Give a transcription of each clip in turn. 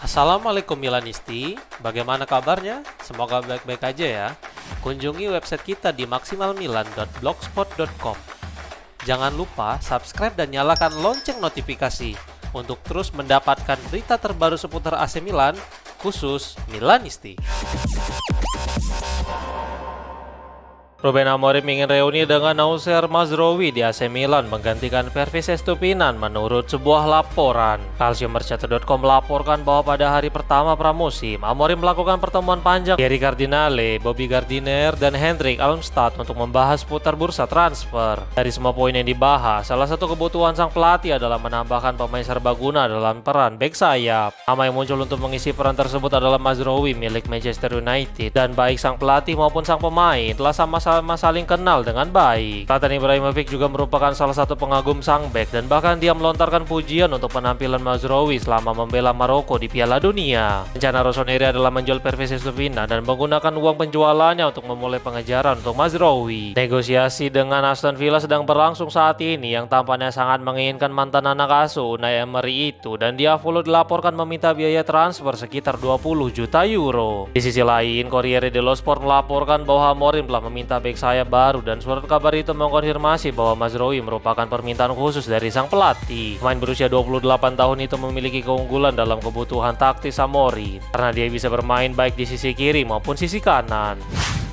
Assalamualaikum Milanisti, bagaimana kabarnya? Semoga baik-baik aja ya. Kunjungi website kita di maksimalmilan.blogspot.com. Jangan lupa subscribe dan nyalakan lonceng notifikasi untuk terus mendapatkan berita terbaru seputar AC Milan, khusus Milanisti. Ruben Amorim ingin reuni dengan Noussair Mazraoui di AC Milan menggantikan Pervis Estupinan menurut sebuah laporan. Calciomercato.com melaporkan bahwa pada hari pertama pramusim, Amorim melakukan pertemuan panjang Thierry Cardinale, Bobby Gardiner, dan Hendrik Almstad untuk membahas putar bursa transfer. Dari semua poin yang dibahas, salah satu kebutuhan sang pelatih adalah menambahkan pemain serbaguna dalam peran bek sayap. Nama yang muncul untuk mengisi peran tersebut adalah Mazraoui milik Manchester United, dan baik sang pelatih maupun sang pemain telah sama-sama saling kenal dengan baik. Zlatan Ibrahimovic juga merupakan salah satu pengagum sang bek, dan bahkan dia melontarkan pujian untuk penampilan Mazraoui selama membela Maroko di Piala Dunia. Rencana Rossoneri adalah menjual Pervis Estupinan dan menggunakan uang penjualannya untuk memulai pengejaran untuk Mazraoui. Negosiasi dengan Aston Villa sedang berlangsung saat ini, yang tampaknya sangat menginginkan mantan anak asuh Unai Emery itu, dan Diavolo dilaporkan meminta biaya transfer sekitar 20 juta euro. Di sisi lain, Corriere dello Sport melaporkan bahwa Amorim telah meminta bek sayap baru, dan surat kabar itu mengkonfirmasi bahwa Mazraoui merupakan permintaan khusus dari sang pelatih. Pemain berusia 28 tahun itu memiliki keunggulan dalam kebutuhan taktis Amorim karena dia bisa bermain baik di sisi kiri maupun sisi kanan.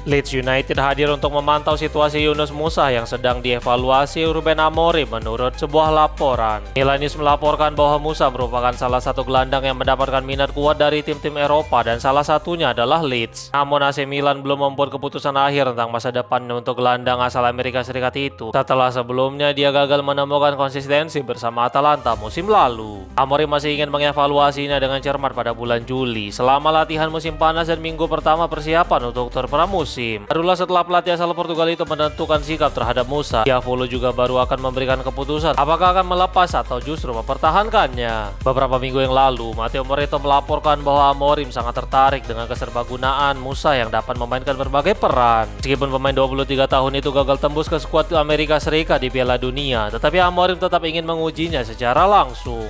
Leeds United hadir untuk memantau situasi Yunus Musa yang sedang dievaluasi Ruben Amorim menurut sebuah laporan. Milanis melaporkan bahwa Musa merupakan salah satu gelandang yang mendapatkan minat kuat dari tim-tim Eropa, dan salah satunya adalah Leeds. Namun AC Milan belum membuat keputusan akhir tentang masa depan untuk gelandang asal Amerika Serikat itu, setelah sebelumnya dia gagal menemukan konsistensi bersama Atalanta musim lalu. Amorim masih ingin mengevaluasinya dengan cermat pada bulan Juli selama latihan musim panas dan minggu pertama persiapan untuk tur pramusim. Barulah setelah pelatih asal Portugal itu menentukan sikap terhadap Musa, Diavolo juga baru akan memberikan keputusan apakah akan melepas atau justru mempertahankannya. Beberapa minggu yang lalu, Matteo Moretto melaporkan bahwa Amorim sangat tertarik dengan keserbagunaan Musa yang dapat memainkan berbagai peran. Meskipun pemain 23 tahun itu gagal tembus ke skuad Amerika Serikat di Piala Dunia, tetapi Amorim tetap ingin mengujinya secara langsung.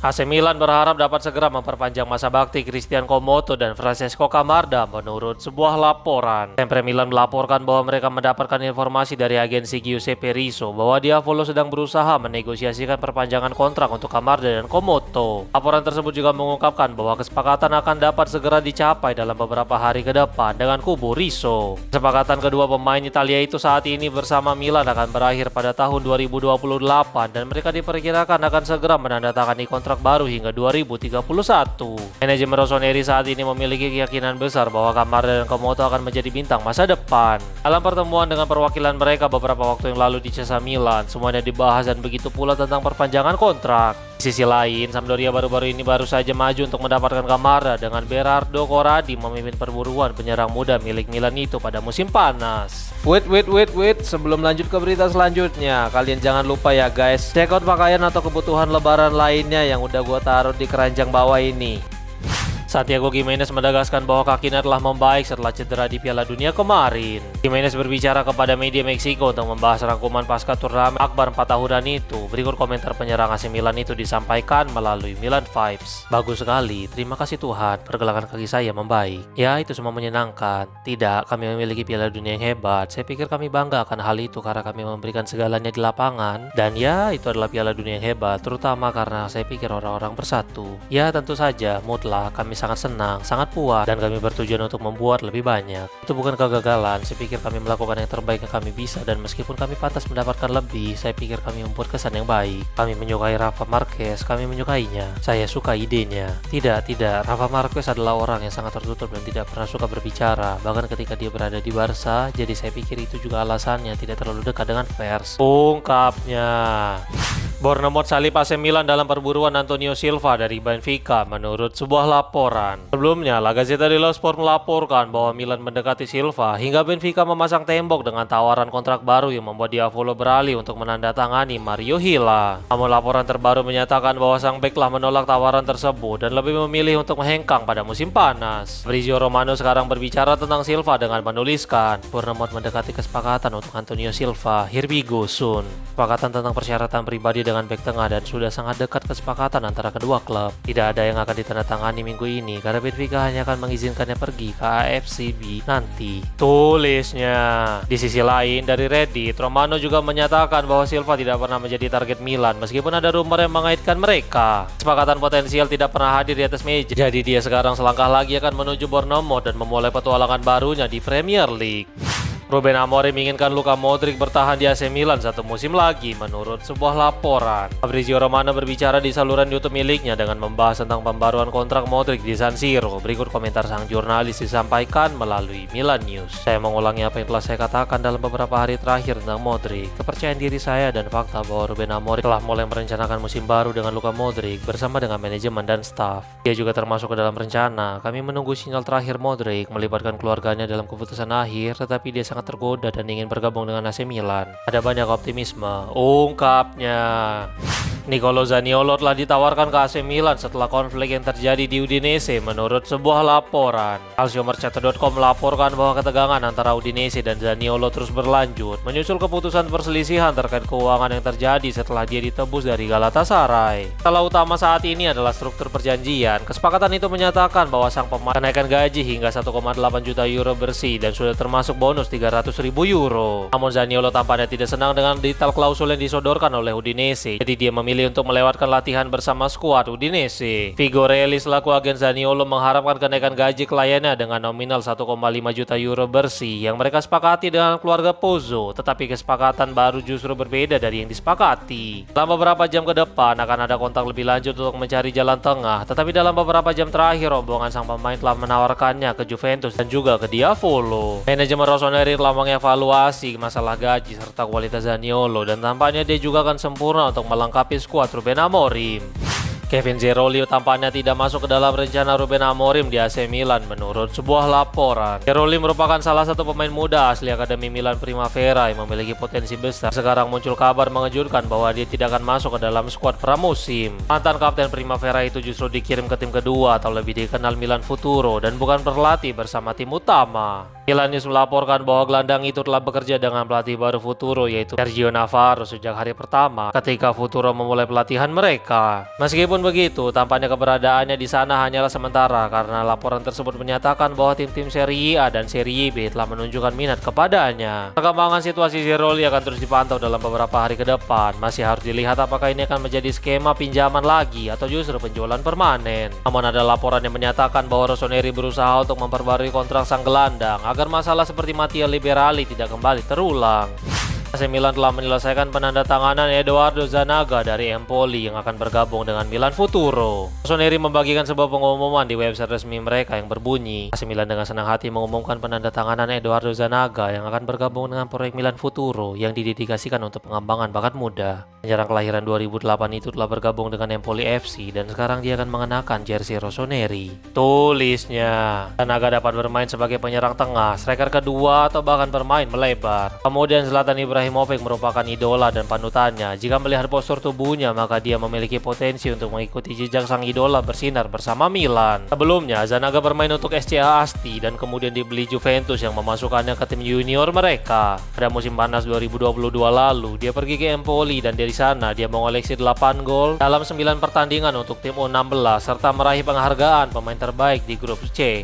AC Milan berharap dapat segera memperpanjang masa bakti Christian Komoto dan Francesco Camarda menurut sebuah laporan. Sempre Milan melaporkan bahwa mereka mendapatkan informasi dari agensi Giuseppe Rizzo bahwa Diavolo sedang berusaha menegosiasikan perpanjangan kontrak untuk Camarda dan Komoto. Laporan tersebut juga mengungkapkan bahwa kesepakatan akan dapat segera dicapai dalam beberapa hari ke depan dengan kubu Rizzo. Kesepakatan kedua pemain Italia itu saat ini bersama Milan akan berakhir pada tahun 2028, dan mereka diperkirakan akan segera menandatangani kontrak baru hingga 2031. Manajemen Rossoneri saat ini memiliki keyakinan besar bahwa Camarda dan Komoto akan menjadi bintang masa depan. Dalam pertemuan dengan perwakilan mereka beberapa waktu yang lalu di Casa Milan, semuanya dibahas, dan begitu pula tentang perpanjangan kontrak. Di sisi lain, Sampdoria baru-baru ini baru saja maju untuk mendapatkan Camarda dengan Berardo Corradi memimpin perburuan penyerang muda milik Milan itu pada musim panas. Wait, sebelum lanjut ke berita selanjutnya, kalian jangan lupa ya guys, check out pakaian atau kebutuhan lebaran lainnya yang udah gua taruh di keranjang bawah ini. Santiago Gimenez menegaskan bahwa kakinya telah membaik setelah cedera di Piala Dunia kemarin. Gimenez berbicara kepada media Meksiko untuk membahas rangkuman pasca turnamen akbar 4 tahunan itu. Berikut komentar penyerang AC Milan itu disampaikan melalui Milan Vibes. Bagus sekali, terima kasih Tuhan, pergerakan kaki saya membaik. Ya, itu semua menyenangkan. Tidak, kami memiliki Piala Dunia yang hebat. Saya pikir kami bangga akan hal itu karena kami memberikan segalanya di lapangan. Dan ya, itu adalah Piala Dunia yang hebat, terutama karena saya pikir orang-orang bersatu. Ya, tentu saja, mutlak kami sangat senang, sangat puas, dan kami bertujuan untuk membuat lebih banyak. Itu bukan kegagalan, saya pikir kami melakukan yang terbaik yang kami bisa, dan meskipun kami pantas mendapatkan lebih, saya pikir kami membuat kesan yang baik. Kami menyukai Rafa Marquez, kami menyukainya. Saya suka idenya. Tidak, Rafa Marquez adalah orang yang sangat tertutup dan tidak pernah suka berbicara, bahkan ketika dia berada di Barca, jadi saya pikir itu juga alasannya tidak terlalu dekat dengan pers. Ungkapnya. Bournemouth salib AC Milan dalam perburuan Antonio Silva dari Benfica menurut sebuah laporan. Sebelumnya, La Gazzetta dello Sport melaporkan bahwa Milan mendekati Silva hingga Benfica memasang tembok dengan tawaran kontrak baru yang membuat Diavolo beralih untuk menandatangani Mario Hila. Namun laporan terbaru menyatakan bahwa sang bek telah menolak tawaran tersebut dan lebih memilih untuk menghengkang pada musim panas. Fabrizio Romano sekarang berbicara tentang Silva dengan menuliskan, Bournemouth mendekati kesepakatan untuk Antonio Silva. Here we go soon. Kesepakatan tentang persyaratan pribadi dengan dengan bek tengah dan sudah sangat dekat kesepakatan antara kedua klub. Tidak ada yang akan ditandatangani minggu ini karena Benfica hanya akan mengizinkannya pergi ke AFCB nanti. Tulisnya. Di sisi lain, dari Reddit, Romano juga menyatakan bahwa Silva tidak pernah menjadi target Milan meskipun ada rumor yang mengaitkan mereka. Kesepakatan potensial tidak pernah hadir di atas meja. Jadi dia sekarang selangkah lagi akan menuju Bournemouth dan memulai petualangan barunya di Premier League. Ruben Amorim menginginkan Luka Modric bertahan di AC Milan satu musim lagi menurut sebuah laporan. Fabrizio Romano berbicara di saluran YouTube miliknya dengan membahas tentang pembaruan kontrak Modric di San Siro. Berikut komentar sang jurnalis disampaikan melalui Milan News. Saya mengulangi apa yang telah saya katakan dalam beberapa hari terakhir tentang Modric. Kepercayaan diri saya dan fakta bahwa Ruben Amorim telah mulai merencanakan musim baru dengan Luka Modric bersama dengan manajemen dan staf. Dia juga termasuk ke dalam rencana. Kami menunggu sinyal terakhir Modric melibatkan keluarganya dalam keputusan akhir, tetapi dia sangat tergoda dan ingin bergabung dengan AC Milan. Ada banyak optimisme, ungkapnya. Nicolo Zaniolo telah ditawarkan ke AC Milan setelah konflik yang terjadi di Udinese menurut sebuah laporan. Calciomercato.com melaporkan bahwa ketegangan antara Udinese dan Zaniolo terus berlanjut menyusul keputusan perselisihan terkait keuangan yang terjadi setelah dia ditebus dari Galatasaray. Masalah utama saat ini adalah struktur perjanjian. Kesepakatan itu menyatakan bahwa sang pemain kenaikan gaji hingga 1,8 juta euro bersih dan sudah termasuk bonus 300.000 euro. Namun Zaniolo tampaknya tidak senang dengan detail klausul yang disodorkan oleh Udinese. Jadi dia memilih untuk melewatkan latihan bersama skuad Udinese. Vigorelli selaku agen Zaniolo mengharapkan kenaikan gaji kliennya dengan nominal 1,5 juta euro bersih yang mereka sepakati dengan keluarga Pozzo, tetapi kesepakatan baru justru berbeda dari yang disepakati. Dalam beberapa jam ke depan akan ada kontak lebih lanjut untuk mencari jalan tengah, tetapi dalam beberapa jam terakhir rombongan sang pemain telah menawarkannya ke Juventus dan juga ke Diavolo. Manajemen Rossoneri telah mengevaluasi masalah gaji serta kualitas Zaniolo dan tampaknya dia juga akan sempurna untuk melengkapi skuad Ruben Amorim. Kevin Zerolio tampaknya tidak masuk ke dalam rencana Ruben Amorim di AC Milan menurut sebuah laporan. Zerolio merupakan salah satu pemain muda asli Akademi Milan Primavera yang memiliki potensi besar. Sekarang muncul kabar mengejutkan bahwa dia tidak akan masuk ke dalam skuad pramusim. Mantan kapten Primavera itu justru dikirim ke tim kedua atau lebih dikenal Milan Futuro dan bukan berlatih bersama tim utama. Milan News melaporkan bahwa gelandang itu telah bekerja dengan pelatih baru Futuro yaitu Sergio Navarro sejak hari pertama ketika Futuro memulai pelatihan mereka. Meskipun begitu, tampaknya keberadaannya di sana hanyalah sementara karena laporan tersebut menyatakan bahwa tim-tim Serie A dan Serie B telah menunjukkan minat kepadanya. Perkembangan situasi Zerolio akan terus dipantau dalam beberapa hari ke depan. Masih harus dilihat apakah ini akan menjadi skema pinjaman lagi atau justru penjualan permanen. Namun ada laporan yang menyatakan bahwa Rossoneri berusaha untuk memperbarui kontrak sang gelandang agar masalah seperti Mattia Liberali tidak kembali terulang. AC Milan telah menyelesaikan penandatanganan Edoardo Zanaga dari Empoli yang akan bergabung dengan Milan Futuro. Rossoneri membagikan sebuah pengumuman di website resmi mereka yang berbunyi, AC Milan dengan senang hati mengumumkan penandatanganan Edoardo Zanaga yang akan bergabung dengan proyek Milan Futuro yang didedikasikan untuk pengembangan bakat muda. Penyerang kelahiran 2008 itu telah bergabung dengan Empoli FC dan sekarang dia akan mengenakan jersey Rossoneri. Tulisnya, Zanaga dapat bermain sebagai penyerang tengah, striker kedua atau bahkan bermain melebar. Kemudian Zlatan Ibrahimovic merupakan idola dan panutannya. Jika melihat postur tubuhnya, maka dia memiliki potensi untuk mengikuti jejak sang idola bersinar bersama Milan. Sebelumnya, Zanaga bermain untuk SCA Asti dan kemudian dibeli Juventus yang memasukkannya ke tim junior mereka. Pada musim panas 2022 lalu, dia pergi ke Empoli dan dari sana dia mengoleksi 8 gol dalam 9 pertandingan untuk tim U16 serta meraih penghargaan pemain terbaik di grup C.